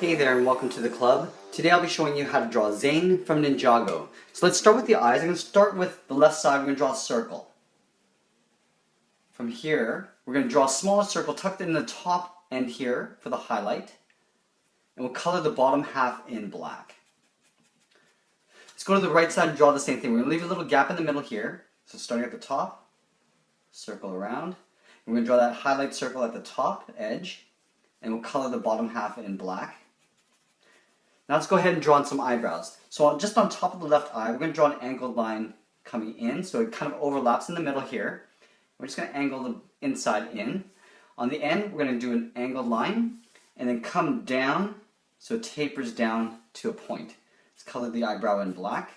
Hey there and welcome to the club. Today I'll be showing you how to draw Zane from Ninjago. So let's start with the eyes. I'm going to start with the left side. We're going to draw a circle. From here, we're going to draw a smaller circle tucked in the top end here for the highlight. And we'll color the bottom half in black. Let's go to the right side and draw the same thing. We're going to leave a little gap in the middle here. So starting at the top, circle around. And we're going to draw that highlight circle at the top edge. And we'll color the bottom half in black. Now let's go ahead and draw in some eyebrows. So just on top of the left eye, we're going to draw an angled line coming in, so it kind of overlaps in the middle here. We're just going to angle the inside in. On the end, we're going to do an angled line, and then come down, so it tapers down to a point. Let's color the eyebrow in black.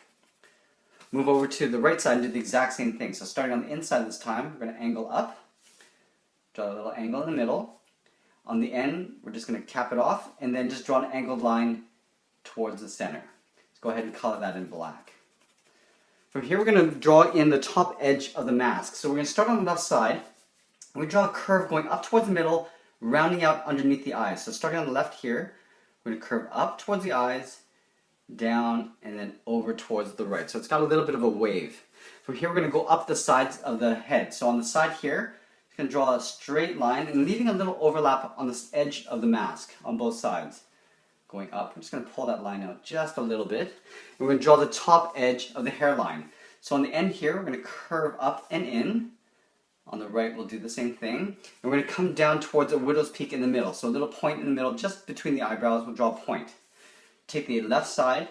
Move over to the right side and do the exact same thing. So starting on the inside this time, we're going to angle up, draw a little angle in the middle. On the end, we're just going to cap it off, and then just draw an angled line towards the center. Let's go ahead and color that in black. From here, we're going to draw in the top edge of the mask. So we're going to start on the left side, and we draw a curve going up towards the middle, rounding out underneath the eyes. So starting on the left here, we're going to curve up towards the eyes, down, and then over towards the right. So it's got a little bit of a wave. From here, we're going to go up the sides of the head. So on the side here, we're going to draw a straight line and leaving a little overlap on the edge of the mask on both sides. Going up, I'm just going to pull that line out just a little bit. And we're going to draw the top edge of the hairline. So on the end here, we're going to curve up and in. On the right, we'll do the same thing. And we're going to come down towards a widow's peak in the middle. So a little point in the middle, just between the eyebrows, we'll draw a point. Take the left side,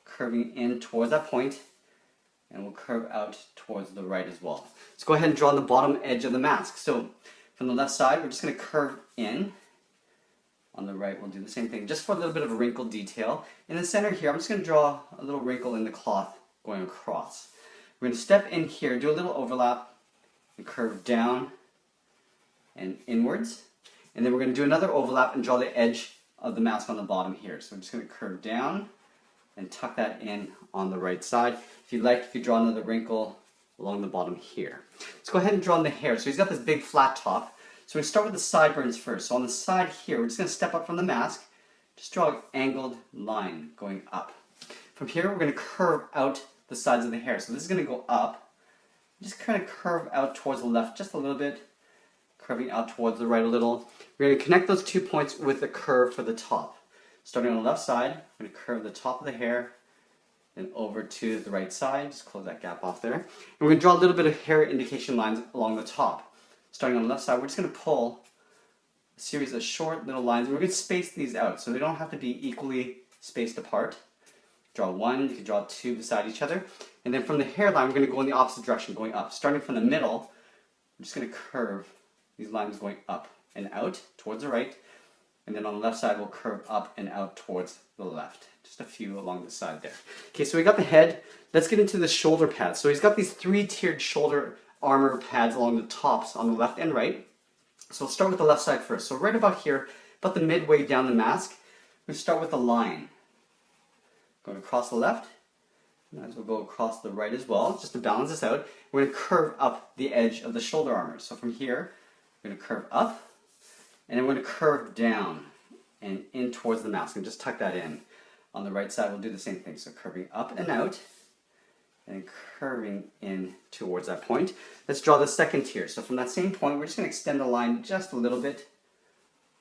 curving in towards that point, and we'll curve out towards the right as well. Let's go ahead and draw the bottom edge of the mask. So from the left side, we're just going to curve in. On the right, we'll do the same thing, just for a little bit of a wrinkle detail. In the center here, I'm just going to draw a little wrinkle in the cloth going across. We're going to step in here, do a little overlap, and curve down and inwards. And then we're going to do another overlap and draw the edge of the mask on the bottom here. So I'm just going to curve down and tuck that in on the right side. If you'd like, you could draw another wrinkle along the bottom here. Let's go ahead and draw in the hair. So he's got this big flat top. So we start with the sideburns first. So on the side here, we're just going to step up from the mask. Just draw an angled line going up. From here, we're going to curve out the sides of the hair. So this is going to go up. Just kind of curve out towards the left just a little bit. Curving out towards the right a little. We're going to connect those 2 points with the curve for the top. Starting on the left side, we're going to curve the top of the hair and over to the right side. Just close that gap off there. And we're going to draw a little bit of hair indication lines along the top. Starting on the left side, we're just going to pull a series of short little lines. We're going to space these out so they don't have to be equally spaced apart. Draw one, you can draw two beside each other. And then from the hairline, we're going to go in the opposite direction, going up. Starting from the middle, we're just going to curve these lines going up and out towards the right. And then on the left side, we'll curve up and out towards the left. Just a few along the side there. Okay, so we got the head. Let's get into the shoulder pads. So he's got these 3-tiered shoulder armor pads along the tops on the left and right. So we'll start with the left side first. So right about here, about the midway down the mask, we start with a line. Going across the left, might as well go across the right as well, just to balance this out. We're going to curve up the edge of the shoulder armor. So from here, we're going to curve up, and then we're going to curve down and in towards the mask, and just tuck that in. On the right side, we'll do the same thing. So curving up and out, and curving in towards that point. Let's draw the second tier. So from that same point, we're just going to extend the line just a little bit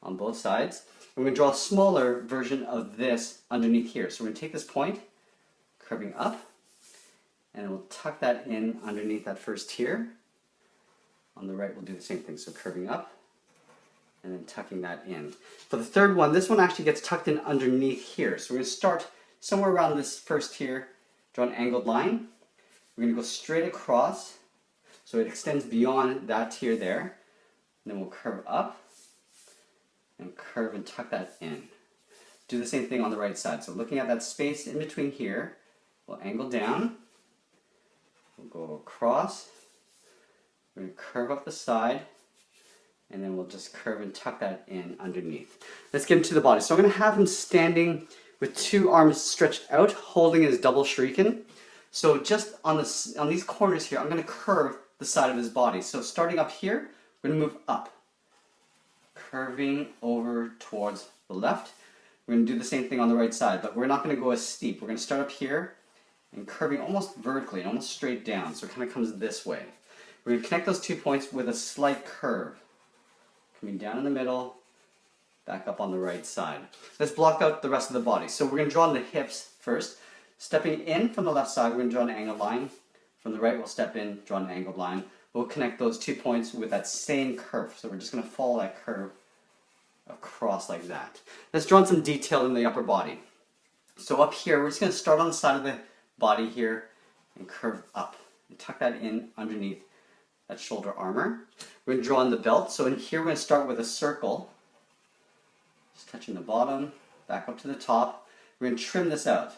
on both sides. We're going to draw a smaller version of this underneath here. So we're going to take this point, curving up, and we'll tuck that in underneath that first tier. On the right, we'll do the same thing. So curving up, and then tucking that in. For the third one, this one actually gets tucked in underneath here. So we're going to start somewhere around this first tier, draw an angled line. We're going to go straight across, so it extends beyond that tier there. And then we'll curve up, and curve and tuck that in. Do the same thing on the right side. So looking at that space in between here, we'll angle down, we'll go across, we're going to curve up the side, and then we'll just curve and tuck that in underneath. Let's get into the body. So I'm going to have him standing with 2 arms stretched out, holding his double shuriken. So just on these corners here, I'm going to curve the side of his body. So starting up here, we're going to move up, curving over towards the left. We're going to do the same thing on the right side, but we're not going to go as steep. We're going to start up here and curving almost vertically and almost straight down, so it kind of comes this way. We're going to connect those 2 points with a slight curve, coming down in the middle, back up on the right side. Let's block out the rest of the body. So we're going to draw on the hips first. Stepping in from the left side, we're going to draw an angled line. From the right, we'll step in, draw an angled line. We'll connect those 2 points with that same curve. So we're just going to follow that curve across like that. Let's draw in some detail in the upper body. So up here, we're just going to start on the side of the body here and curve up. And tuck that in underneath that shoulder armor. We're going to draw in the belt. So in here, we're going to start with a circle. Just touching the bottom, back up to the top. We're going to trim this out.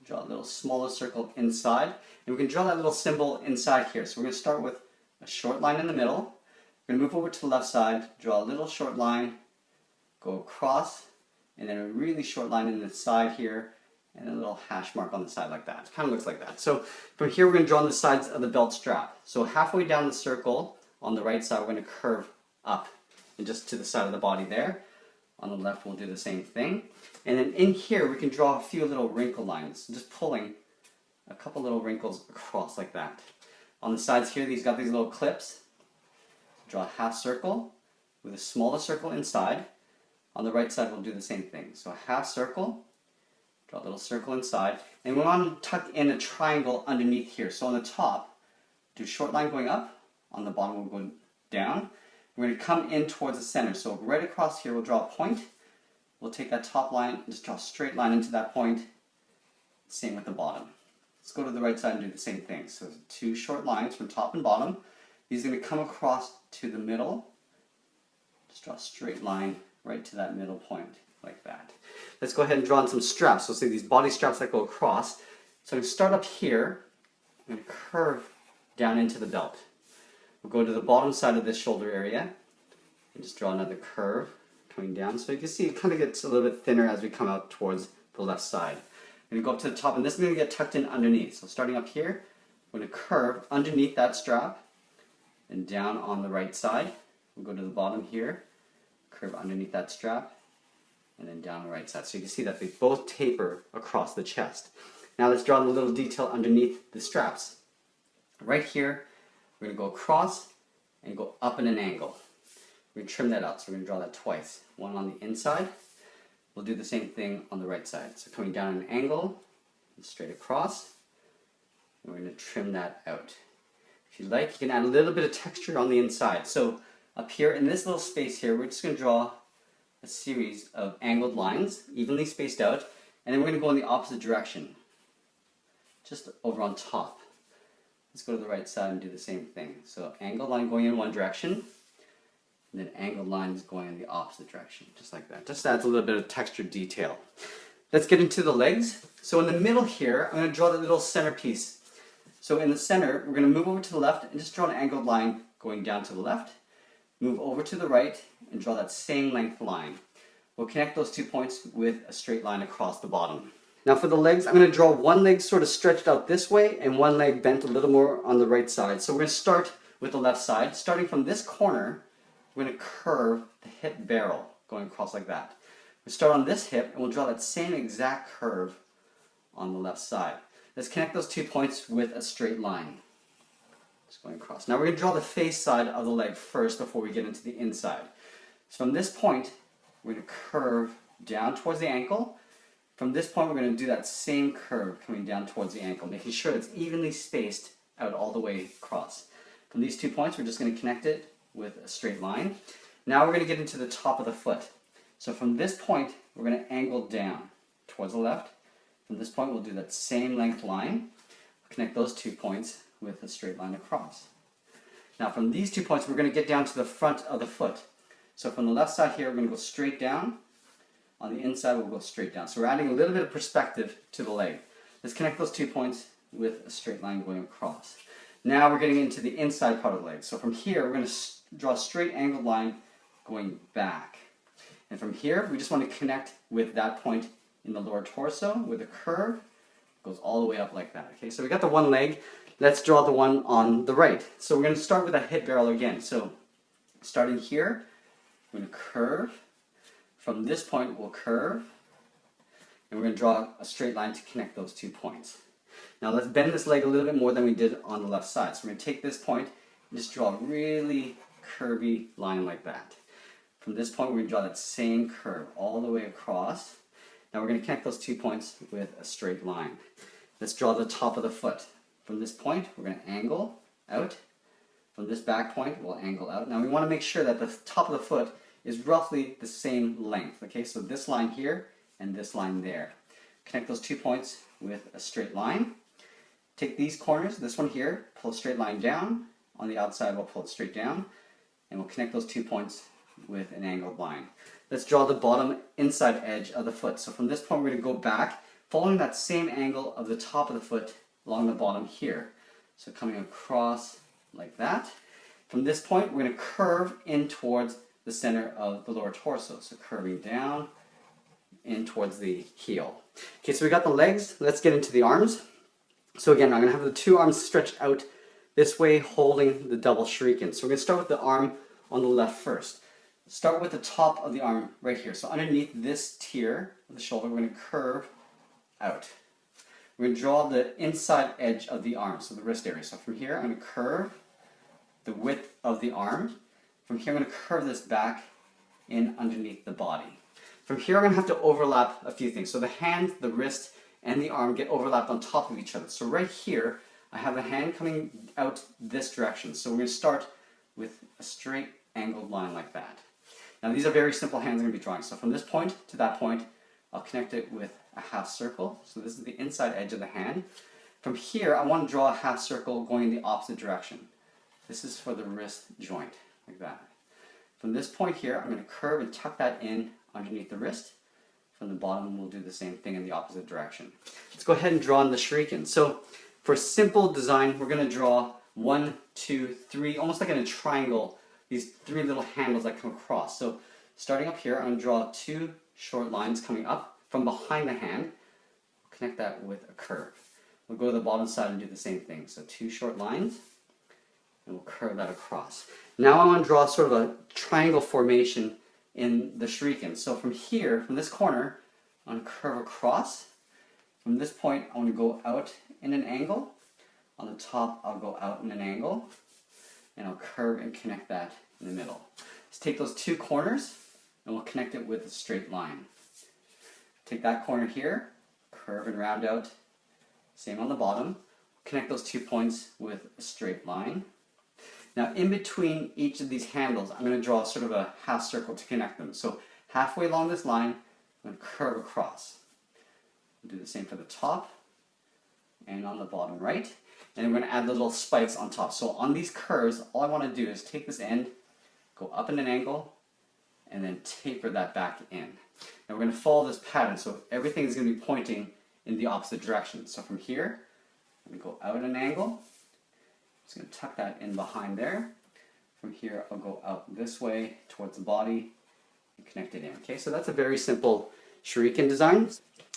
Draw a little smaller circle inside. And we can draw that little symbol inside here. So we're going to start with a short line in the middle. We're going to move over to the left side, draw a little short line, go across, and then a really short line in the side here, and a little hash mark on the side like that. It kind of looks like that. So from here, we're going to draw on the sides of the belt strap. So halfway down the circle, on the right side, we're going to curve up and just to the side of the body there. On the left, we'll do the same thing. And then in here, we can draw a few little wrinkle lines, just pulling a couple little wrinkles across like that. On the sides here, these got these little clips. Draw a half circle with a smaller circle inside. On the right side, we'll do the same thing. So a half circle, draw a little circle inside, and we want to tuck in a triangle underneath here. So on the top, do a short line going up. On the bottom, we'll go down. We're going to come in towards the center. So right across here, we'll draw a point. We'll take that top line and just draw a straight line into that point. Same with the bottom. Let's go to the right side and do the same thing. So 2 short lines from top and bottom. These are going to come across to the middle. Just draw a straight line right to that middle point, like that. Let's go ahead and draw on some straps. So say these body straps that go across. So I'm going to start up here. I'm going to curve down into the belt. We'll go to the bottom side of this shoulder area and just draw another curve coming down. So you can see it kind of gets a little bit thinner as we come out towards the left side. I'm going to go up to the top, and this is going to get tucked in underneath. So starting up here, I'm going to curve underneath that strap and down on the right side. We'll go to the bottom here, curve underneath that strap, and then down the right side. So you can see that they both taper across the chest. Now let's draw a little detail underneath the straps. Right here, we're going to go across and go up in an angle. We're going to trim that out, so we're going to draw that twice. One on the inside. We'll do the same thing on the right side. So coming down an angle, and straight across, and we're going to trim that out. If you like, you can add a little bit of texture on the inside. So up here in this little space here, we're just going to draw a series of angled lines, evenly spaced out, and then we're going to go in the opposite direction, just over on top. Let's go to the right side and do the same thing. So angled line going in one direction, and then angled lines going in the opposite direction, just like that. Just adds a little bit of texture detail. Let's get into the legs. So in the middle here, I'm going to draw the little centerpiece. So in the center, we're going to move over to the left and just draw an angled line going down to the left. Move over to the right and draw that same length line. We'll connect those 2 points with a straight line across the bottom. Now for the legs, I'm going to draw one leg sort of stretched out this way and one leg bent a little more on the right side. So we're going to start with the left side. Starting from this corner, we're going to curve the hip barrel going across like that. We'll start on this hip and we'll draw that same exact curve on the left side. Let's connect those 2 points with a straight line. Just going across. Now we're going to draw the face side of the leg first before we get into the inside. So from this point, we're going to curve down towards the ankle. From this point, we're going to do that same curve coming down towards the ankle, making sure it's evenly spaced out all the way across. From these 2 points, we're just going to connect it with a straight line. Now we're going to get into the top of the foot. So from this point, we're going to angle down towards the left. From this point, we'll do that same length line. Connect those 2 points with a straight line across. Now from these 2 points, we're going to get down to the front of the foot. So from the left side here, we're going to go straight down. On the inside, we'll go straight down. So we're adding a little bit of perspective to the leg. Let's connect those 2 points with a straight line going across. Now we're getting into the inside part of the leg. So from here, we're going to draw a straight angled line going back. And from here, we just want to connect with that point in the lower torso with a curve. It goes all the way up like that. Okay, so we got the one leg. Let's draw the one on the right. So we're going to start with a hip barrel again. So starting here, we're going to curve. From this point, we'll curve, and we're going to draw a straight line to connect those 2 points. Now let's bend this leg a little bit more than we did on the left side. So we're going to take this point and just draw a really curvy line like that. From this point, we're going to draw that same curve all the way across. Now we're going to connect those 2 points with a straight line. Let's draw the top of the foot. From this point, we're going to angle out. From this back point, we'll angle out. Now we want to make sure that the top of the foot is roughly the same length. Okay, so this line here and this line there. Connect those 2 points with a straight line. Take these corners, this one here, pull a straight line down. On the outside, we'll pull it straight down. And we'll connect those 2 points with an angled line. Let's draw the bottom inside edge of the foot. So from this point, we're going to go back, following that same angle of the top of the foot along the bottom here. So coming across like that. From this point, we're going to curve in towards the center of the lower torso. So curving down in towards the heel. Okay, so we got the legs. Let's get into the arms. So again, I'm going to have the 2 arms stretched out this way, holding the double shuriken. So we're going to start with the arm on the left first. Start with the top of the arm right here. So underneath this tier of the shoulder, we're going to curve out. We're going to draw the inside edge of the arm, so the wrist area. So from here, I'm going to curve the width of the arm. From here, I'm going to curve this back in underneath the body. From here, I'm going to have to overlap a few things. So the hand, the wrist, and the arm get overlapped on top of each other. So right here, I have the hand coming out this direction. So we're going to start with a straight angled line like that. Now these are very simple hands I'm going to be drawing. So from this point to that point, I'll connect it with a half circle. So this is the inside edge of the hand. From here, I want to draw a half circle going in the opposite direction. This is for the wrist joint, like that. From this point here, I'm going to curve and tuck that in underneath the wrist. From the bottom, we'll do the same thing in the opposite direction. Let's go ahead and draw in the shuriken. So for simple design, we're going to draw 1, 2, 3, almost like in a triangle, these 3 little handles that come across. So starting up here, I'm going to draw 2 short lines coming up from behind the hand. Connect that with a curve. We'll go to the bottom side and do the same thing. So 2 short lines, and we'll curve that across. Now I want to draw sort of a triangle formation in the shuriken. So from here, from this corner, I'm going to curve across. From this point, I want to go out in an angle. On the top, I'll go out in an angle, and I'll curve and connect that in the middle. Let's take those 2 corners, and we'll connect it with a straight line. Take that corner here, curve and round out. Same on the bottom. Connect those 2 points with a straight line. Now in between each of these handles, I'm going to draw sort of a half circle to connect them. So halfway along this line, I'm going to curve across. We'll do the same for the top and on the bottom right. And then we're going to add the little spikes on top. So on these curves, all I want to do is take this end, go up in an angle, and then taper that back in. And we're going to follow this pattern, so everything is going to be pointing in the opposite direction. So from here, I'm going to go out an angle. Just going to tuck that in behind there. From here, I'll go out this way towards the body and connect it in. Okay, so that's a very simple shuriken design.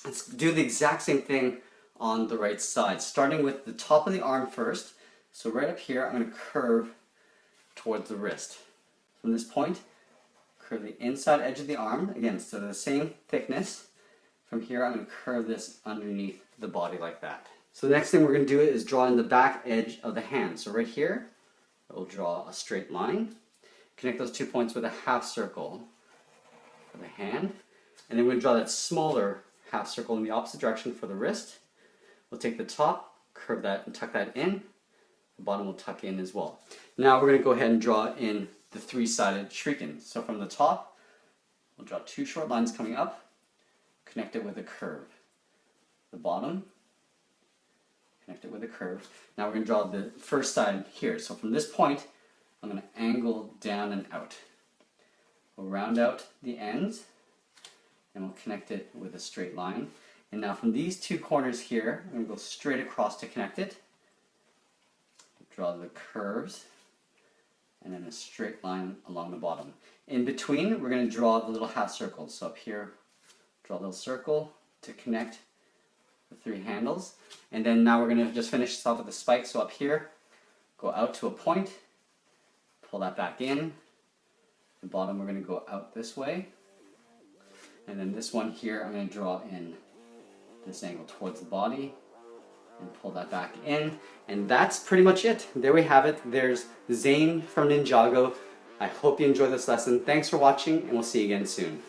Let's do the exact same thing on the right side, starting with the top of the arm first. So right up here, I'm going to curve towards the wrist. From this point, curve the inside edge of the arm, again, so the same thickness. From here, I'm going to curve this underneath the body like that. So the next thing we're going to do is draw in the back edge of the hand. So right here, we'll draw a straight line. Connect those 2 points with a half circle for the hand. And then we're going to draw that smaller half circle in the opposite direction for the wrist. We'll take the top, curve that and tuck that in. The bottom will tuck in as well. Now we're going to go ahead and draw in the 3-sided shuriken. So from the top, we'll draw 2 short lines coming up, connect it with a curve. The bottom, connect it with a curve. Now we're going to draw the first side here. So from this point, I'm going to angle down and out. We'll round out the ends, and we'll connect it with a straight line. And now from these 2 corners here, I'm going to go straight across to connect it. Draw the curves, and then a straight line along the bottom. In between, we're going to draw the little half circles. So up here, draw a little circle to connect the 3 handles. And then now we're going to just finish this off with the spike. So up here, go out to a point, pull that back in. The bottom, we're going to go out this way. And then this one here, I'm going to draw in this angle towards the body and pull that back in. And that's pretty much it. There we have it. There's Zane from Ninjago. I hope you enjoyed this lesson. Thanks for watching, and we'll see you again soon.